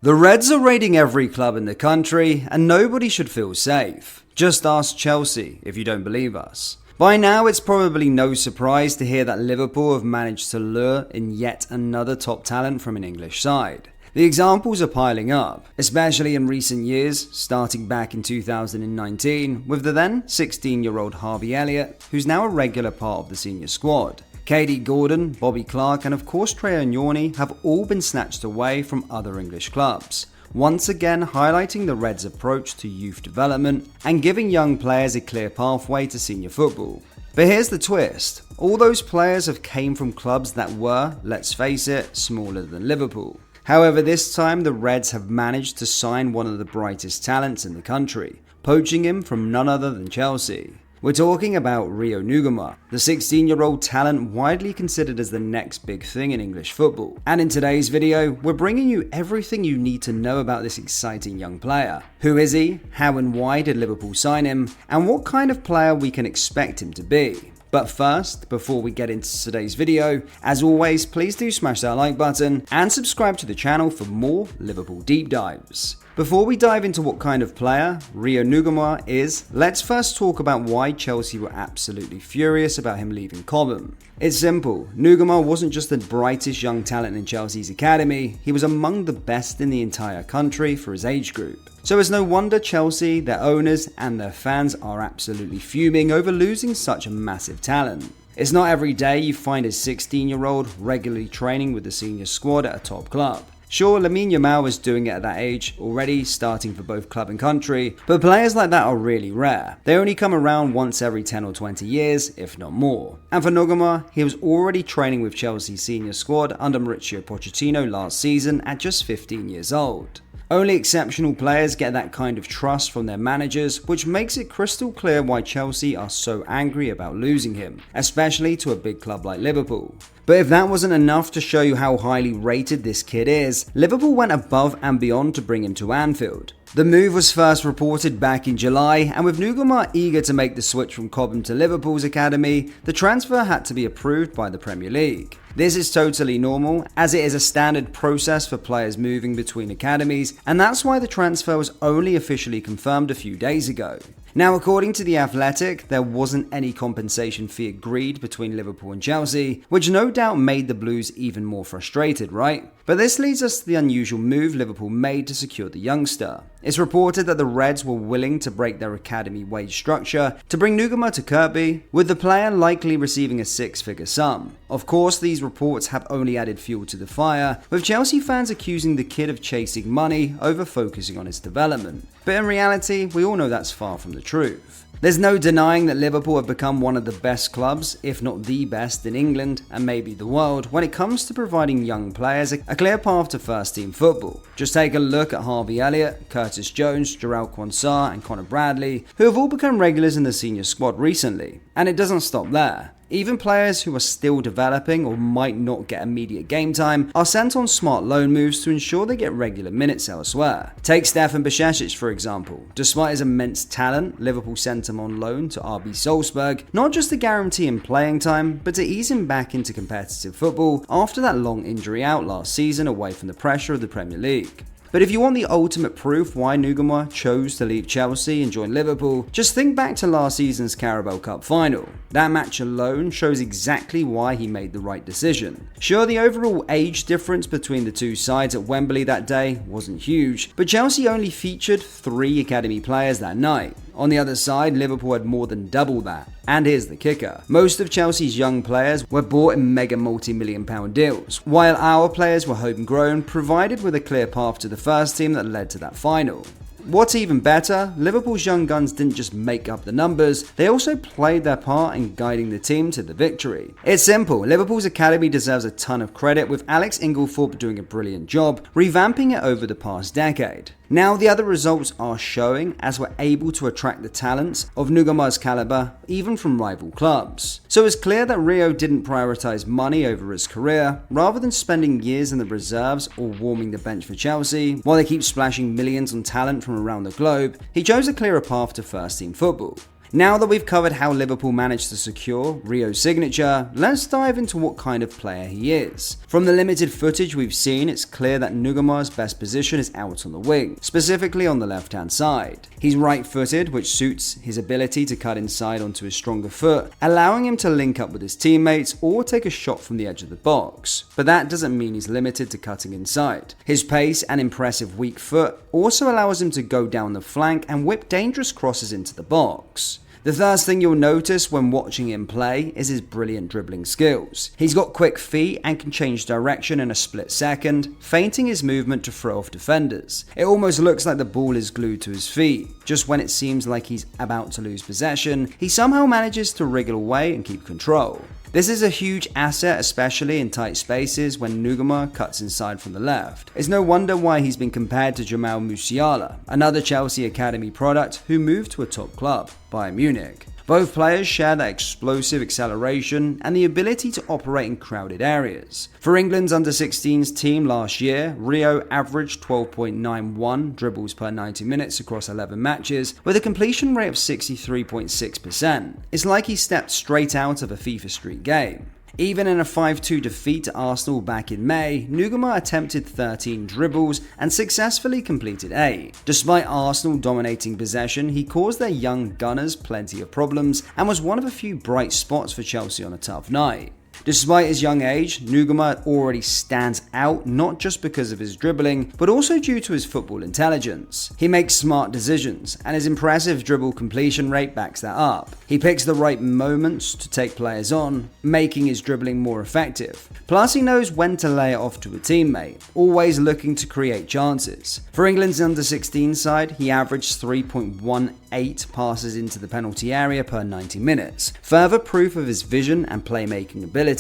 The Reds are raiding every club in the country, and nobody should feel safe. Just ask Chelsea if you don't believe us. By now, it's probably no surprise to hear that Liverpool have managed to lure in yet another top talent from an English side. The examples are piling up, especially in recent years, starting back in 2019 with the then 16-year-old Harvey Elliott, who's now a regular part of the senior squad. KD Gordon, Bobby Clark and of course Trey Onyoni have all been snatched away from other English clubs, once again highlighting the Reds' approach to youth development and giving young players a clear pathway to senior football. But here's the twist, all those players have came from clubs that were, let's face it, smaller than Liverpool. However, this time the Reds have managed to sign one of the brightest talents in the country, poaching him from none other than Chelsea. We're talking about Ngumoha, the 16-year-old talent widely considered as the next big thing in English football. And in today's video, we're bringing you everything you need to know about this exciting young player. Who is he? How and why did Liverpool sign him? And what kind of player we can expect him to be? But first, before we get into today's video, as always, please do smash that like button and subscribe to the channel for more Liverpool deep dives. Before we dive into what kind of player Ngumoha is, let's first talk about why Chelsea were absolutely furious about him leaving Cobham. It's simple, Ngumoha wasn't just the brightest young talent in Chelsea's academy, he was among the best in the entire country for his age group. So it's no wonder Chelsea, their owners and their fans are absolutely fuming over losing such a massive talent. It's not every day you find a 16-year-old regularly training with the senior squad at a top club. Sure, Lamine Yamal was doing it at that age already, starting for both club and country, but players like that are really rare. They only come around once every 10 or 20 years, if not more. And for Ngumoha, he was already training with Chelsea's senior squad under Mauricio Pochettino last season at just 15 years old. Only exceptional players get that kind of trust from their managers, which makes it crystal clear why Chelsea are so angry about losing him, especially to a big club like Liverpool. But if that wasn't enough to show you how highly rated this kid is, Liverpool went above and beyond to bring him to Anfield. The move was first reported back in July, and with Ngumoha eager to make the switch from Cobham to Liverpool's academy, the transfer had to be approved by the Premier League. This is totally normal, as it is a standard process for players moving between academies, and that's why the transfer was only officially confirmed a few days ago. Now, according to The Athletic, there wasn't any compensation fee agreed between Liverpool and Chelsea, which no doubt made the Blues even more frustrated, right? But this leads us to the unusual move Liverpool made to secure the youngster. It's reported that the Reds were willing to break their academy wage structure to bring Ngumoha to Kirkby, with the player likely receiving a six-figure sum. Of course, these reports have only added fuel to the fire, with Chelsea fans accusing the kid of chasing money over focusing on his development. But in reality, we all know that's far from the truth. There's no denying that Liverpool have become one of the best clubs, if not the best, in England and maybe the world when it comes to providing young players a clear path to first-team football. Just take a look at Harvey Elliott, Curtis Jones, Jarell Quansah and Connor Bradley, who have all become regulars in the senior squad recently. And it doesn't stop there. Even players who are still developing or might not get immediate game time are sent on smart loan moves to ensure they get regular minutes elsewhere. Take Stefan Bajcetic for example. Despite his immense talent, Liverpool sent him on loan to RB Salzburg, not just to guarantee him playing time, but to ease him back into competitive football after that long injury out last season away from the pressure of the Premier League. But if you want the ultimate proof why Ngumoha chose to leave Chelsea and join Liverpool, just think back to last season's Carabao Cup final. That match alone shows exactly why he made the right decision. Sure, the overall age difference between the two sides at Wembley that day wasn't huge, but Chelsea only featured 3 academy players that night. On the other side, Liverpool had more than double that. And here's the kicker. Most of Chelsea's young players were bought in mega multi-million pound deals, while our players were homegrown, provided with a clear path to the first team that led to that final. What's even better, Liverpool's young guns didn't just make up the numbers, they also played their part in guiding the team to the victory. It's simple, Liverpool's academy deserves a ton of credit, with Alex Inglethorpe doing a brilliant job, revamping it over the past decade. Now the other results are showing, as we're able to attract the talents of Ngumoha's caliber, even from rival clubs. So it's clear that Rio didn't prioritise money over his career, rather than spending years in the reserves or warming the bench for Chelsea, while they keep splashing millions on talent from around the globe, he chose a clearer path to first team football. Now that we've covered how Liverpool managed to secure Rio's signature, let's dive into what kind of player he is. From the limited footage we've seen, it's clear that Ngumoha's best position is out on the wing, specifically on the left-hand side. He's right-footed, which suits his ability to cut inside onto his stronger foot, allowing him to link up with his teammates or take a shot from the edge of the box. But that doesn't mean he's limited to cutting inside. His pace and impressive weak foot also allows him to go down the flank and whip dangerous crosses into the box. The first thing you'll notice when watching him play is his brilliant dribbling skills. He's got quick feet and can change direction in a split second, feinting his movement to throw off defenders. It almost looks like the ball is glued to his feet. Just when it seems like he's about to lose possession, he somehow manages to wriggle away and keep control. This is a huge asset, especially in tight spaces when Ngumoha cuts inside from the left. It's no wonder why he's been compared to Jamal Musiala, another Chelsea Academy product who moved to a top club, Bayern Munich. Both players share that explosive acceleration and the ability to operate in crowded areas. For England's under-16s team last year, Rio averaged 12.91 dribbles per 90 minutes across 11 matches, with a completion rate of 63.6%. It's like he stepped straight out of a FIFA Street game. Even in a 5-2 defeat to Arsenal back in May, Ngumoha attempted 13 dribbles and successfully completed 8. Despite Arsenal dominating possession, he caused their young gunners plenty of problems and was one of a few bright spots for Chelsea on a tough night. Despite his young age, Ngumoha already stands out not just because of his dribbling, but also due to his football intelligence. He makes smart decisions, and his impressive dribble completion rate backs that up. He picks the right moments to take players on, making his dribbling more effective. Plus, he knows when to lay it off to a teammate, always looking to create chances. For England's under-16 side, he averaged 3.18 passes into the penalty area per 90 minutes, further proof of his vision and playmaking ability.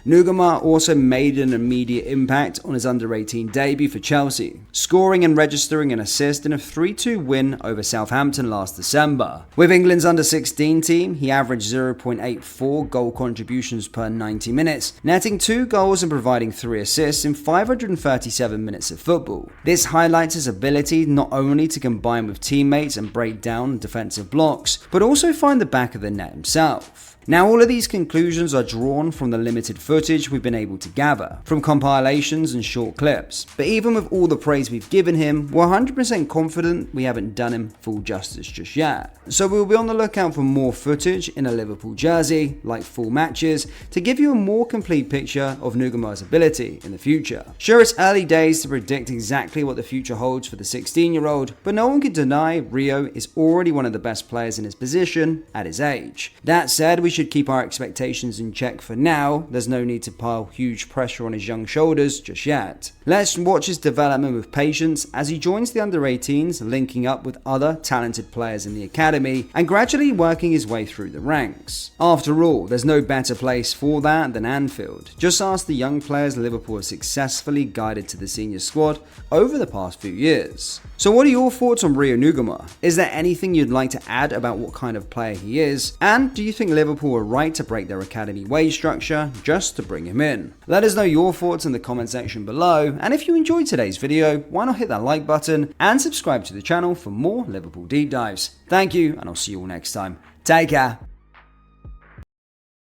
Ngumoha also made an immediate impact on his under-18 debut for Chelsea, scoring and registering an assist in a 3-2 win over Southampton last December. With England's under-16 team, he averaged 0.84 goal contributions per 90 minutes, netting 2 goals and providing 3 assists in 537 minutes of football. This highlights his ability not only to combine with teammates and break down defensive blocks, but also find the back of the net himself. Now, all of these conclusions are drawn from the limited footage we've been able to gather, from compilations and short clips. But even with all the praise we've given him, we're 100% confident we haven't done him full justice just yet. So we'll be on the lookout for more footage in a Liverpool jersey, like full matches, to give you a more complete picture of Ngumoha's ability in the future. Sure, it's early days to predict exactly what the future holds for the 16-year-old, but no one can deny Rio is already one of the best players in his position at his age. That said, we should keep our expectations in check for now. There's no need to pile huge pressure on his young shoulders just yet. Let's watch his development with patience as he joins the under-18s, linking up with other talented players in the academy and gradually working his way through the ranks. After all, there's no better place for that than Anfield. Just ask the young players Liverpool have successfully guided to the senior squad over the past few years. So what are your thoughts on Rio Ngumoha? Is there anything you'd like to add about what kind of player he is? And do you think Liverpool were right to break their academy wage structure just to bring him in? Let us know your thoughts in the comment section below, and if you enjoyed today's video, why not hit that like button and subscribe to the channel for more Liverpool deep dives. Thank you, and I'll see you all next time. Take care.